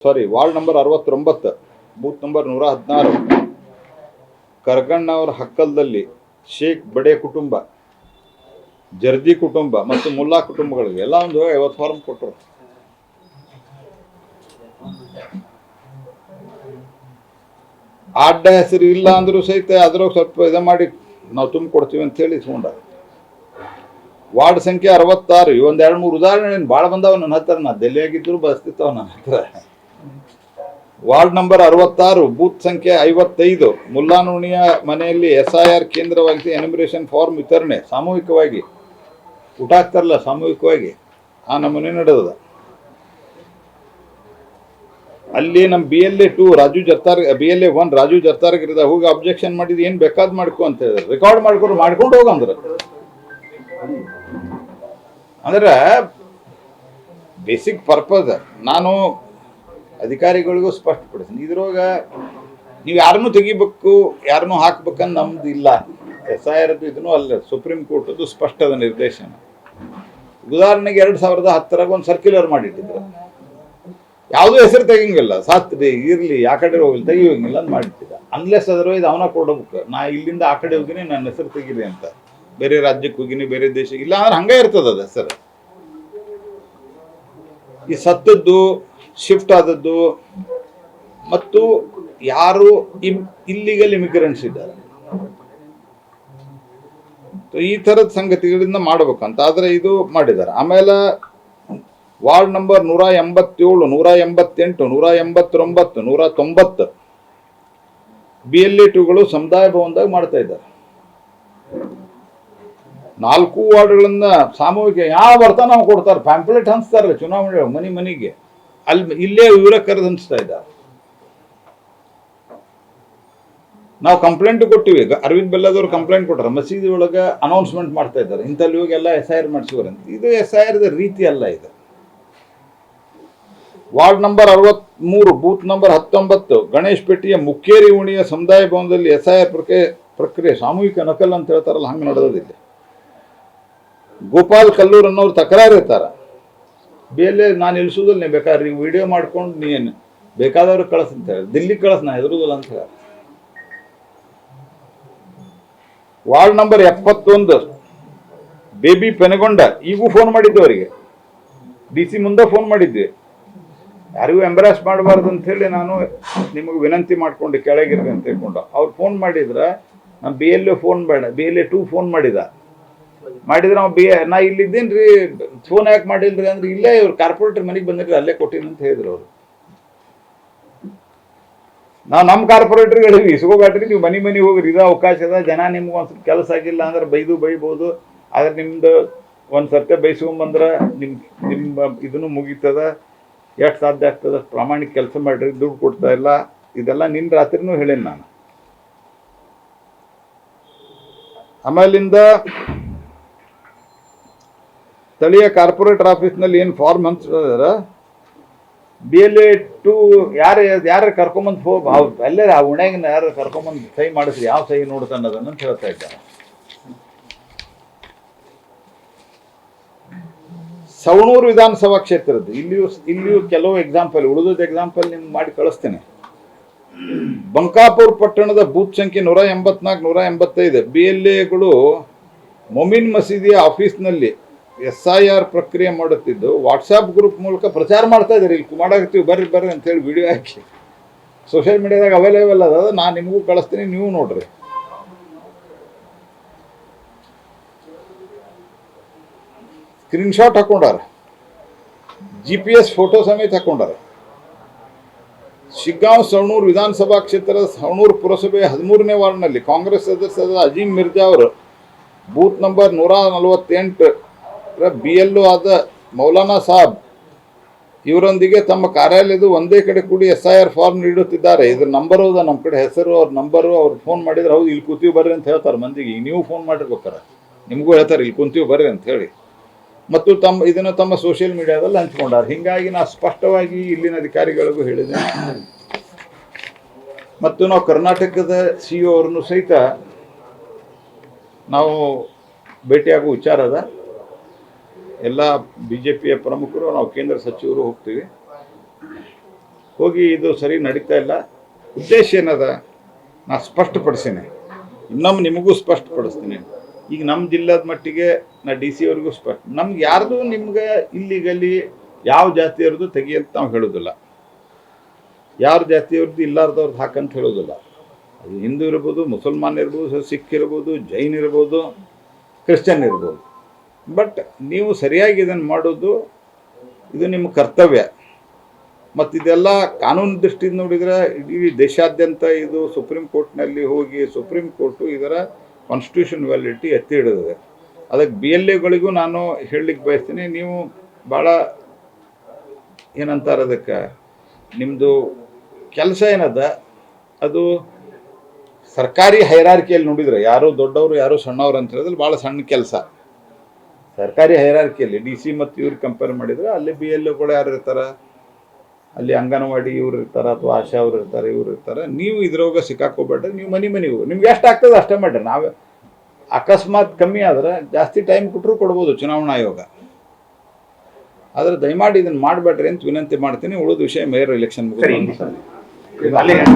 Ward number 69 booth number 116 ಕರಗಣ್ಣವರ ಹಕ್ಕಲ್ದಲ್ಲಿ ಶೇಖ್ ಬಡೆ ಕುಟುಂಬ, ಜರ್ದಿ ಕುಟುಂಬ ಮತ್ತು ಮುಲ್ಲಾ ಕುಟುಂಬಗಳಿಗೆ ಎಲ್ಲ ಒಂದು 50 ಫಾರ್ಮ್ ಕೊಟ್ಟರು. ಅಡ್ಡ ಹೆಸರು ಇಲ್ಲ ಅಂದರೂ ಸಹಿತ ಅದ್ರಾಗ ಸ್ವಲ್ಪ ಇದು ಮಾಡಿ ನಾವು ತುಂಬಿಕೊಡ್ತೀವಿ ಅಂತ ಹೇಳಿ ಇಸ್ಕೊಂಡ. ವಾರ್ಡ್ ಸಂಖ್ಯೆ 66 ಒಂದು 2-3 ಉದಾಹರಣೆ ಭಾಳ ಬಂದಾವ ನನ್ನ ಹತ್ರ. ನಾ ದೆಲ್ಲಿಯಾಗಿದ್ದರೂ ಬಸ್ತಿರ್ತಾವ ನನ್ನ ಹತ್ರ. ವಾರ್ಡ್ ನಂಬರ್ 66 ಬೂತ್ ಸಂಖ್ಯೆ 55 ಮುಲ್ಲಾನುಣಿಯ ಮನೆಯಲ್ಲಿ SIR ಕೇಂದ್ರವಾಗಿ ಎನಿಮಿರೇಷನ್ ಫಾರ್ಮ್ ವಿತರಣೆ ಸಾಮೂಹಿಕವಾಗಿ ಊಟ ಆಗ್ತಾರಲ್ಲ ಸಾಮೂಹಿಕವಾಗಿ ಆ ನಮೂನೆ ನಡೆದ. ಅಲ್ಲಿ ನಮ್ಮ BLA 2 ರಾಜು ಜರ್ತಾರ್, BLA 1 ರಾಜು ಜರ್ತಾರ್ಗಿರಿದ ಹೋಗಿ ಅಬ್ಜೆಕ್ಷನ್ ಮಾಡಿದ್ ಏನು ಬೇಕಾದ್ ಮಾಡ್ಕೊ ಅಂತ ಹೇಳಿದ್ರು. ರೆಕಾರ್ಡ್ ಮಾಡ್ಕೊಂಡು ಹೋಗಂದ್ರೆ ಅಂದ್ರೆ ಬೇಸಿಕ್ ಪರ್ಪಸ್ ನಾನು ಅಧಿಕಾರಿಗಳಿಗೂ ಸ್ಪಷ್ಟಪಡಿಸ್ತೀನಿ. ಇದ್ರೊಳಗ ನೀವು ಯಾರನ್ನೂ ತೆಗಿಬೇಕು ಯಾರನ್ನೂ ಹಾಕ್ಬೇಕಂದು ನಮ್ದು ಇಲ್ಲ. SIR ಇದನ್ನು ಅಲ್ಲ, ಸುಪ್ರೀಂ ಕೋರ್ಟದು ಸ್ಪಷ್ಟದ ನಿರ್ದೇಶನ. ಉದಾಹರಣೆಗೆ 2010 ಒಂದು ಸರ್ಕ್ಯುಲರ್ ಮಾಡಿಟ್ಟಿದ್ರು, ಯಾವುದೂ ಹೆಸರು ತೆಗಿಂಗಿಲ್ಲ, ಸಾತ್ರಿ ಇರಲಿ ಆ ಕಡೆ ಹೋಗಿಲ್ಲ ತೆಗಿಯೋಂಗಿಲ್ಲ ಅಂತ ಮಾಡಿಟ್ಟಿದ್ದ. ಅನ್ಲೆಸ್ ಅದರ್ವೈಸ್ ಅವನ ಕೊಡಬೇಕು, ನಾ ಇಲ್ಲಿಂದ ಆ ಕಡೆ ಹೋಗಿನಿ ನನ್ನ ಹೆಸರು ತೆಗೀರಿ ಅಂತ, ಬೇರೆ ರಾಜ್ಯಕ್ಕೆ ಹೋಗಿನಿ ಬೇರೆ ದೇಶಕ್ಕೆ ಇಲ್ಲ ಅಂದ್ರೆ ಹಂಗೆ ಇರ್ತದ ಅದು ಹೆಸರು. ಈ ಸತ್ತದ್ದು ಶಿಫ್ಟ್ ಆದದ್ದು ಮತ್ತು ಯಾರು ಇಲ್ಲಿಗಲ್ ಇಮಿಗ್ರೆಂಟ್ಸ್ ಇದ್ದಾರೆ ಈ ಥರದ ಸಂಗತಿಗಳಿಂದ ಮಾಡ್ಬೇಕಂತ ಆದರೆ ಇದು ಮಾಡಿದ್ದಾರೆ. ಆಮೇಲೆ ವಾರ್ಡ್ ನಂಬರ್ 187, 188, 189, 190 BLA 2ಗಳು ಸಮುದಾಯ ಭವನದಾಗ ಮಾಡ್ತಾ ಇದ್ದಾರೆ. 4 ವಾರ್ಡ್ಗಳನ್ನ ಸಾಮೂಹಿಕ ಯಾವ ಬರ್ತಾನ ನಾವು ಕೊಡ್ತಾರೆ, ಪ್ಯಾಂಪ್ಲೆಟ್ ಹಂಚ್ತಾರಲ್ಲ ಚುನಾವಣೆ ಮನೆಗೆ, ಅಲ್ಲಿ ಇಲ್ಲೇ ಇವರ ಕರೆದು ಹಂಚ್ತಾ ಇದ್ದಾರೆ. ನಾವು ಕಂಪ್ಲೇಂಟ್ ಕೊಟ್ಟಿವಿ, ಅರವಿಂದ್ ಬೆಲ್ಲದವ್ರು ಕಂಪ್ಲೇಂಟ್ ಕೊಟ್ಟರು, ಮಸೀದಿ ಒಳಗೆ ಅನೌನ್ಸ್ಮೆಂಟ್ ಮಾಡ್ತಾ ಇದ್ದಾರೆ ಇಂಥಲ್ಲಿ ಹೋಗಿ ಎಲ್ಲ SIR ಮಾಡಿಸುವರಂತ. ಇದು SIR ರೀತಿ ಅಲ್ಲ ಇದು. Ward number 63 booth number 19 Ganesh ಪೇಟೆಯ ಮುಕ್ಕೇರಿ ಉಣಿಯ ಸಮುದಾಯ ಭವನದಲ್ಲಿ SIR ಪ್ರಕ್ರಿಯೆ ಸಾಮೂಹಿಕ ನಕಲ್ ಅಂತ ಹೇಳ್ತಾರಲ್ಲ ಹಂಗೆ ನಡೆಯೋದಿಲ್ಲ. ಗೋಪಾಲ್ ಕಲ್ಲೂರ್ ಅನ್ನೋರು ತಕರಾರು ಇರ್ತಾರ, ಬೇಲೆ ನಾನು ಇಳಿಸೋದಿಲ್ಲ, ನೀವು ಬೇಕಾದ್ರೆ ನೀವು ವಿಡಿಯೋ ಮಾಡ್ಕೊಂಡು ನೀನು ಬೇಕಾದವ್ರು ಕಳಿಸ್ ಅಂತ ಹೇಳಿ, ದಿಲ್ಲಿ ಕಳಿಸ್ ನಾ ಹೆದರುದಿಲ್ಲ ಅಂತ ಹೇಳಿ. ವಾರ್ಡ್ ನಂಬರ್ 71 ಬೇಬಿ ಪೆನಗೊಂಡ, ಈಗೂ ಫೋನ್ ಮಾಡಿದ್ದೆ ಅವರಿಗೆ, DC ಮುಂದೆ ಫೋನ್ ಮಾಡಿದ್ದೆ, ಯಾರಿಗೂ ಎಂಬರಾಸ್ ಮಾಡಬಾರ್ದು ಅಂತ ಹೇಳಿ ನಾನು ನಿಮಗೆ ವಿನಂತಿ ಮಾಡ್ಕೊಂಡು ಕೆಳಗಿರ್ರಿ ಅಂತ ಹೇಳ್ಕೊಂಡು. ಅವ್ರು ಫೋನ್ ಮಾಡಿದ್ರೆ ನಾನು BLA ಫೋನ್ ಬೇಡ, BLA 2 ಫೋನ್ ಮಾಡಿದ್ರೆ ನಾವು ನಾ ಇಲ್ಲಿದ್ದೇನು ರೀ ಫೋನ್ ಯಾಕೆ ಮಾಡಿಲ್ರಿ ಅಂದ್ರೆ, ಇಲ್ಲೇ ಇವ್ರು ಕಾರ್ಪೊರೇಟರ್ ಮನೆಗೆ ಬಂದಿರಿ ಅಲ್ಲೇ ಕೊಟ್ಟಿನಿ ಅಂತ ಹೇಳಿದ್ರು ಅವರು. ನಾವು ನಮ್ಮ ಕಾರ್ಪೊರೇಟರ್ಗೆ ಹೇಳಿದ್ವಿ ಇಸ್ಕೋಬೇಡ್ರಿ, ನೀವು ಮನೆ ಹೋಗ್ರಿ, ಇದು ಅವಕಾಶ ಅದ, ಜನ ನಿಮ್ಗೆ ಒಂದು ಸ್ವಲ್ಪ ಕೆಲಸ ಆಗಿಲ್ಲ ಅಂದ್ರೆ ಬೈಬೋದು, ಆದ್ರೆ ನಿಮ್ದು ಒಂದು ಸರ್ತೆ ಬೈಸ್ಕೊಂಬಂದ್ರೆ ನಿಮ್ಮ ಇದನ್ನು ಮುಗೀತದ, ಎಷ್ಟು ಸಾಧ್ಯ ಆಗ್ತದ ಪ್ರಾಮಾಣಿಕ ಕೆಲಸ ಮಾಡ್ರಿ, ದುಡ್ಡು ಕೊಡ್ತಾ ಇಲ್ಲ, ಇದೆಲ್ಲ ನಿನ್ನ ರಾತ್ರಿನೂ ಹೇಳೇನಿ ನಾನು. ಆಮೇಲಿಂದ ಸ್ಥಳೀಯ ಕಾರ್ಪೊರೇಟರ್ ಆಫೀಸ್ನಲ್ಲಿ ಏನು ಫಾರ್ಮ್ ಹಂಚಿದಾರ BLA 2 ಯಾರು ಕರ್ಕೊಂಬಂದು ಅಲ್ಲೇ ಆ ಉಣ್ಯಾಗಿನ ಯಾರು ಕರ್ಕೊಂಬಂದು ಸಹಿ ಮಾಡಿಸ್ರಿ, ಯಾವ ಸಹಿ ನೋಡ್ತಾನೆ ಅದನ್ನು ಹೇಳ್ತಾ ಇದ್ದಾರೆ. ಸವಣೂರು ವಿಧಾನಸಭಾ ಕ್ಷೇತ್ರದ್ದು ಇಲ್ಲಿಯೂ ಕೆಲವು ಎಕ್ಸಾಂಪಲ್, ಉಳಿದ ಎಕ್ಸಾಂಪಲ್ ನಿಮ್ಗೆ ಮಾಡಿ ಕಳಿಸ್ತೇನೆ. ಬಂಕಾಪುರ ಪಟ್ಟಣದ ಬೂತ್ ಸಂಖ್ಯೆ 184, 185 BLAಗಳು ಮೊಮಿನ್ ಮಸೀದಿಯ ಆಫೀಸ್ನಲ್ಲಿ SIR ಪ್ರಕ್ರಿಯೆ ಮಾಡುತ್ತಿದ್ದು ವಾಟ್ಸಾಪ್ ಗ್ರೂಪ್ ಮೂಲಕ ಪ್ರಚಾರ ಮಾಡ್ತಾ ಇದ್ದಾರೆ. ಇಲ್ಲಿ ಮಾಡಾಕತ್ತೀವಿ ಬರ್ರಿ ಅಂತೇಳಿ ವಿಡಿಯೋ ಹಾಕಿ ಸೋಷಿಯಲ್ ಮೀಡಿಯಾದಾಗ ಅವೈಲೇಬಲ್ ಅದ, ನಾನು ನಿಮಗೂ ಕಳಿಸ್ತೀನಿ, ನೀವು ನೋಡ್ರಿ. ಸ್ಕ್ರೀನ್ಶಾಟ್ ಹಾಕೊಂಡಾರ, GPS ಫೋಟೋ ಸಮೇತ ಹಾಕೊಂಡಾರ. ಶಿಗ್ಗಾಂವ್ ಸವಣೂರು ವಿಧಾನಸಭಾ ಕ್ಷೇತ್ರದ ಸವಣೂರು ಪುರಸಭೆ 13ನೇ ವಾರ್ಡ್ನಲ್ಲಿ ಕಾಂಗ್ರೆಸ್ ಸದಸ್ಯರಾದ ಅಜೀಂ ಮಿರ್ಜಾ ಅವರು ಬೂತ್ ನಂಬರ್ 148 BLO ಆದ ಮೌಲಾನಾ ಸಾಬ್ ಇವರೊಂದಿಗೆ ತಮ್ಮ ಕಾರ್ಯಾಲಯದ ಒಂದೇ ಕಡೆ ಕೂಡಿ SIR ಫಾರ್ಮ್ ನೀಡುತ್ತಿದ್ದಾರೆ. ಇದ್ರ ನಂಬರ್ ಹೌದಾ ನಮ್ಮ ಕಡೆ, ಹೆಸರು ಅವ್ರ ನಂಬರು, ಅವ್ರು ಫೋನ್ ಮಾಡಿದ್ರೆ ಹೌದು ಇಲ್ಲಿ ಕೂತೀವಿ ಬರ್ರಿ ಅಂತ ಹೇಳ್ತಾರೆ ಮಂದಿಗೆ. ಈಗ ನೀವು ಫೋನ್ ಮಾಡಿರ್ಬೇಕಾರೆ ನಿಮಗೂ ಹೇಳ್ತಾರೆ ಇಲ್ಲಿ ಕುಂತೀವಿ ಬರ್ರಿ ಅಂತ ಹೇಳಿ, ಮತ್ತು ಇದನ್ನು ತಮ್ಮ ಸೋಷಿಯಲ್ ಮೀಡಿಯಾದಲ್ಲಿ ಹಂಚ್ಕೊಂಡಾರೆ. ಹೀಗಾಗಿ ನಾ ಸ್ಪಷ್ಟವಾಗಿ ಇಲ್ಲಿನ ಅಧಿಕಾರಿಗಳಿಗೂ ಹೇಳಿದೆ. ಮತ್ತು ನಾವು ಕರ್ನಾಟಕದ CO ಅವ್ರನ್ನು ಸಹಿತ ನಾವು ಭೇಟಿಯಾಗುವ ವಿಚಾರ ಅದ. ಎಲ್ಲ BJPಯ ಪ್ರಮುಖರು, ನಾವು ಕೇಂದ್ರ ಸಚಿವರು ಹೋಗ್ತೀವಿ. ಹೋಗಿ ಇದು ಸರಿ ನಡೀತಾ ಇಲ್ಲ. ಉದ್ದೇಶ ಏನದ ನಾ ಸ್ಪಷ್ಟಪಡಿಸೀನಿ, ಇನ್ನೊಮ್ಮೆ ನಿಮಗೂ ಸ್ಪಷ್ಟಪಡಿಸ್ತೀನಿ. ಈಗ ನಮ್ಮ ಜಿಲ್ಲಾದ ಮಟ್ಟಿಗೆ ನಾ ಡಿ ಸಿ ಅವ್ರಿಗೂ ನಮ್ಗೆ ಯಾರ್ದು ನಿಮ್ಗೆ ಇಲ್ಲಿಗಲ್ಲಿ ಯಾವ ಜಾತಿಯವ್ರದ್ದು ತೆಗಿಯಂತ ನಾವು ಹೇಳೋದಿಲ್ಲ, ಯಾರ ಜಾತಿಯವ್ರದ್ದು ಇಲ್ಲಾರ್ದವ್ರದ್ದು ಹಾಕಂತ ಹೇಳೋದಿಲ್ಲ. ಅದು ಹಿಂದೂ ಇರ್ಬೋದು, ಮುಸಲ್ಮಾನ್ ಇರ್ಬೋದು, ಸಿಖ್ ಇರ್ಬೋದು, ಜೈನ್ ಇರ್ಬೋದು, ಕ್ರಿಶ್ಚಿಯನ್ ಇರ್ಬೋದು. ಬಟ್ ನೀವು ಸರಿಯಾಗಿ ಇದನ್ನು ಮಾಡೋದು ಇದು ನಿಮ್ಮ ಕರ್ತವ್ಯ. ಮತ್ತು ಇದೆಲ್ಲ ಕಾನೂನು ದೃಷ್ಟಿಯಿಂದ ನೋಡಿದರೆ ಇಡೀ ದೇಶಾದ್ಯಂತ ಇದು ಸುಪ್ರೀಂ ಕೋರ್ಟ್ನಲ್ಲಿ ಹೋಗಿ ಸುಪ್ರೀಂ ಕೋರ್ಟು ಇದರ ಕಾನ್ಸ್ಟಿಟ್ಯೂಷನ್ ವ್ಯಾಲಿಡಿಟಿ ಎತ್ತಿ ಹಿಡಿದಿದೆ. ಅದಕ್ಕೆ BLAಗಳಿಗೂ ನಾನು ಹೇಳಲಿಕ್ಕೆ ಬಯಸ್ತೀನಿ, ನೀವು ಭಾಳ ಏನಂತಾರೆ ಅದಕ್ಕೆ, ನಿಮ್ಮದು ಕೆಲಸ ಏನದ ಅದು ಸರ್ಕಾರಿ ಹೈರಾರ್ಕಿಯಲ್ಲಿ ನೋಡಿದರೆ ಯಾರು ದೊಡ್ಡವರು ಯಾರು ಸಣ್ಣವ್ರು ಅಂತ ಹೇಳಿದ್ರೆ ಭಾಳ ಸಣ್ಣ ಕೆಲಸ. ಸರ್ಕಾರಿ ಹೈರಾರ್ಕಿಯಲ್ಲಿ DC ಮತ್ತು ಇವ್ರಿಗೆ ಕಂಪೇರ್ ಮಾಡಿದರೆ ಅಲ್ಲಿ BLAಗಳು ಯಾರು ಇರ್ತಾರೆ, ಅಲ್ಲಿ ಅಂಗನವಾಡಿ ಇವ್ರು ಇರ್ತಾರೆ, ಅಥವಾ ಆಶಾ ಅವ್ರು ಇರ್ತಾರೆ, ಇವ್ರು ಇರ್ತಾರೆ. ನೀವು ಇದ್ರೊಳಗೆ ಸಿಕ್ಕಾಕೋಬೇಡ್ರಿ, ನೀವು ಮನೆಗೂ ನಿಮ್ಗೆ ಎಷ್ಟು ಆಗ್ತದೆ ಅಷ್ಟೇ ಮಾಡಿರಿ. ನಾವೇ ಅಕಸ್ಮಾತ್ ಕಮ್ಮಿ ಆದ್ರೆ ಜಾಸ್ತಿ ಟೈಮ್ ಕೊಟ್ಟರು ಕೊಡ್ಬೋದು ಚುನಾವಣಾ ಆಯೋಗ. ಆದರೆ ದಯಮಾಡಿ ಇದನ್ನು ಮಾಡಬೇಡ್ರಿ ಅಂತ ವಿನಂತಿ ಮಾಡ್ತೀನಿ. ಉಳಿದ ವಿಷಯ ಮೇಯರ್ ಎಲೆಕ್ಷನ್